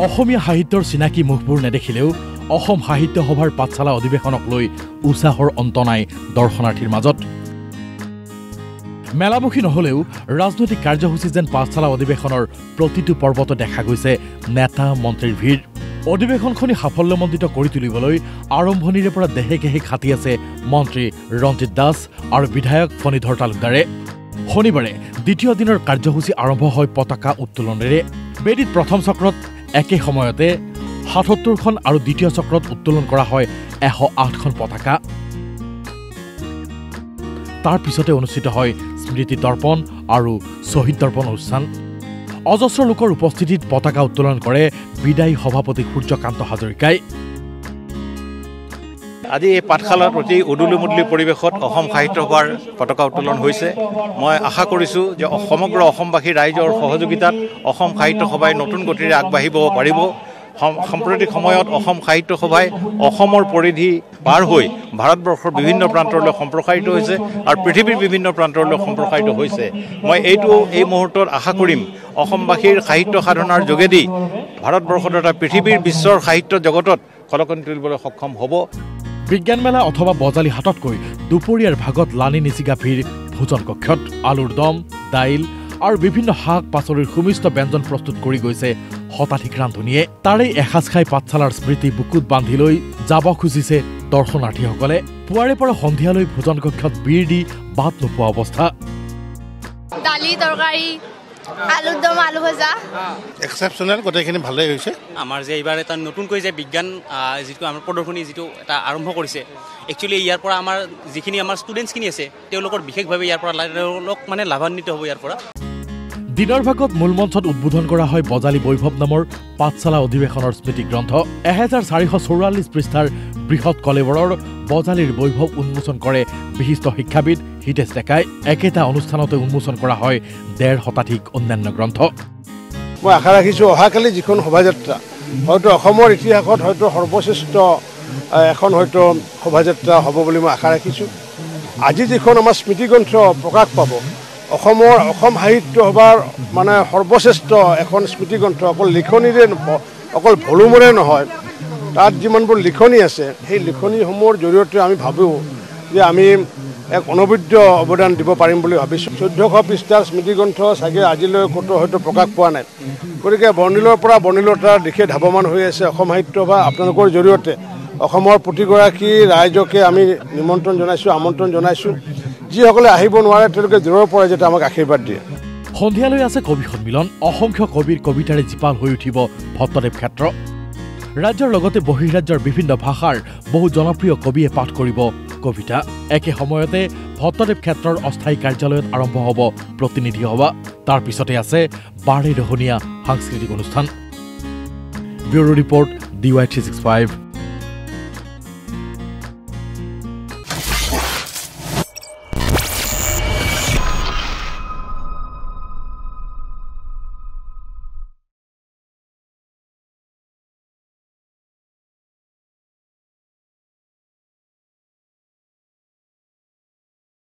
অসমীয়া সাহিত্যৰ চিনাকি মুখবোৰ নেদেখিলেও অসম সাহিত্য সভাৰ পাঠশালা অধিৱেশনক লৈ উৎসাহৰ অন্ত নাই দৰ্শনাৰ্থীৰ মাজত। মেলামুখী নহলেও ৰাজনৈতিক কাৰ্যসূচী যেন পাঠশালা অধিৱেশনৰ প্ৰতিটো পৰ্বতে দেখা গৈছে নেতা মন্ত্ৰীৰ ভিৰ। অধিৱেশনখনি সাফল্যমণ্ডিত কৰি তুলিবলৈ আৰম্ভণিৰে পৰা দেহে গেহে খাটি আছে মন্ত্ৰী ৰঞ্জিত দাস আৰু বিধায়ক ফণীধৰ তালুকদাৰে। শনিবাৰে দ্বিতীয় দিনৰ কাৰ্যসূচী আৰম্ভ হয় পতাকা উত্তোলনেৰে। বেদীত প্ৰথম চক্ৰত একে সময়তে ৭৭খন আৰু দ্বিতীয় চক্ৰত উত্তোলন কৰা হয় ১০৮খন পতাকা। তাৰ পিছতে অনুষ্ঠিত হয় স্মৃতি তৰ্পণ আৰু শ্বহীদ তৰ্পণ অনুষ্ঠান। অজস্ৰ লোকৰ উপস্থিতিত পতাকা উত্তোলন কৰে বিদায়ী সভাপতি সূৰ্যকান্ত হাজৰিকাই। আজি এই পাঠশালাৰ প্ৰতি উদুলিমুদলি পৰিৱেশত অসম সাহিত্য সভাৰ পতাকা উত্তোলন হৈছে। মই আশা কৰিছোঁ যে সমগ্ৰ অসমবাসী ৰাইজৰ সহযোগিতাত অসম সাহিত্য সভাই নতুন গতিৰে আগবাঢ়িব পাৰিব। সাম্প্ৰতিক সময়ত অসম সাহিত্য সভাই অসমৰ পৰিধি পাৰ হৈ ভাৰতবৰ্ষৰ বিভিন্ন প্ৰান্তলৈ সম্প্ৰসাৰিত হৈছে আৰু পৃথিৱীৰ বিভিন্ন প্ৰান্তলৈ সম্প্ৰসাৰিত হৈছে। মই এই মুহূৰ্তত আশা কৰিম অসমবাসীৰ সাহিত্য সাধনাৰ যোগেদি ভাৰতবৰ্ষৰ তথা পৃথিৱীৰ বিশ্বৰ সাহিত্য জগতত খলকনি তুলিবলৈ সক্ষম হ'ব। বিজ্ঞান মেলা অথবা বজালি হাটতকৈ দুপৰীয়াৰ ভাগত লানি নিচিগা ভিৰ ভোজন কক্ষত। আলুৰ দম, দাইল আৰু বিভিন্ন শাক পাচলিৰ সুমিষ্ট ব্যঞ্জন প্ৰস্তুত কৰি গৈছে শতাধিক ৰান্ধনীয়ে। তাৰেই এসাঁজ খাই পাঠশালাৰ স্মৃতি বুকুত বান্ধি লৈ যাব খুজিছে দৰ্শনাৰ্থীসকলে। পুৱাৰে পৰা সন্ধিয়ালৈ ভোজন কক্ষত বীৰ দি বাট নোপোৱা অৱস্থা। দালি, তৰকাৰী, আলুৰ দম, আলু ভজা এক্সেপশ্যনেল, গোটেইখিনি ভালেই হৈছে। আমাৰ যে এইবাৰ এটা নতুনকৈ যে বিজ্ঞান যিটো আমাৰ প্ৰদৰ্শনী যিটো এটা আৰম্ভ কৰিছে, একচুৱেলি ইয়াৰ পৰা আমাৰ যিখিনি আমাৰ ষ্টুডেণ্টছখিনি আছে তেওঁলোকৰ বিশেষভাৱে ইয়াৰ পৰা তেওঁলোক মানে লাভান্বিত হ'ব ইয়াৰ পৰা। দিনৰ ভাগত মূল মঞ্চত উদ্বোধন কৰা হয় বজালি বৈভৱ নামৰ পাঠশালা অধিৱেশনৰ স্মৃতি গ্ৰন্থ। ১,৪৪৪ পৃষ্ঠাৰ বৃহৎ কলেবৰৰ বজালিৰ বৈভৱ উন্মোচন কৰে বিশিষ্ট শিক্ষাবিদ হিতেশ ডেকাই। একেটা অনুষ্ঠানতে উন্মোচন কৰা হয় ১.৫ শতাধিক অন্যান্য গ্ৰন্থ। মই আশা ৰাখিছোঁ অহাকালি যিখন শোভাযাত্ৰা হয়তো অসমৰ ইতিহাসত হয়তো সৰ্বশ্ৰেষ্ঠ এখন হয়তো শোভাযাত্ৰা হ'ব বুলি মই আশা ৰাখিছোঁ। আজি যিখন আমাৰ স্মৃতিগ্ৰন্থ প্ৰকাশ পাব, অসম সাহিত্য সভাৰ মানে সৰ্বশ্ৰেষ্ঠ এখন স্মৃতিগ্ৰন্থ, অকল লিখনিৰে অকল ভলুমৰে নহয়, তাত যিমানবোৰ লিখনি আছে সেই লিখনিসমূহৰ জৰিয়তে আমি ভাবোঁ যে আমি এক অনবদ্য অৱদান দিব পাৰিম বুলি ভাবিছোঁ। ১৪০০ পৃষ্ঠাৰ স্মৃতিগ্ৰন্থ চাগে আজিলৈ ক'তো হয়তো প্ৰকাশ পোৱা নাই। গতিকে বৰ্ণিলৰ পৰা বৰ্ণিলতাৰ দিশে ধাৱমান হৈ আছে অসম সাহিত্য সভা। আপোনালোকৰ জৰিয়তে অসমৰ প্ৰতিগৰাকী ৰাইজকে আমি নিমন্ত্ৰণ জনাইছোঁ, আমন্ত্ৰণ জনাইছোঁ। যিসকলে আহিব নোৱাৰে তেওঁলোকে দূৰৰ পৰা যাতে আমাক আশীৰ্বাদ দিয়ে। সন্ধিয়ালৈ আছে কবি সন্মিলন। অসংখ্য কবিৰ কবিতাৰে জীপাল হৈ উঠিব ভট্টদেৱ ক্ষেত্ৰ। ৰাজ্যৰ লগতে বহিঃৰাজ্যৰ বিভিন্ন ভাষাৰ বহু জনপ্ৰিয় কবিয়ে পাঠ কৰিব কবিতা। একে সময়তে ভট্টদেৱ ক্ষেত্ৰৰ অস্থায়ী কাৰ্যালয়ত আৰম্ভ হ'ব প্ৰতিনিধি সভা। তাৰ পিছতে আছে বাৰেৰহণীয়া সাংস্কৃতিক অনুষ্ঠান। Bureau report DY365।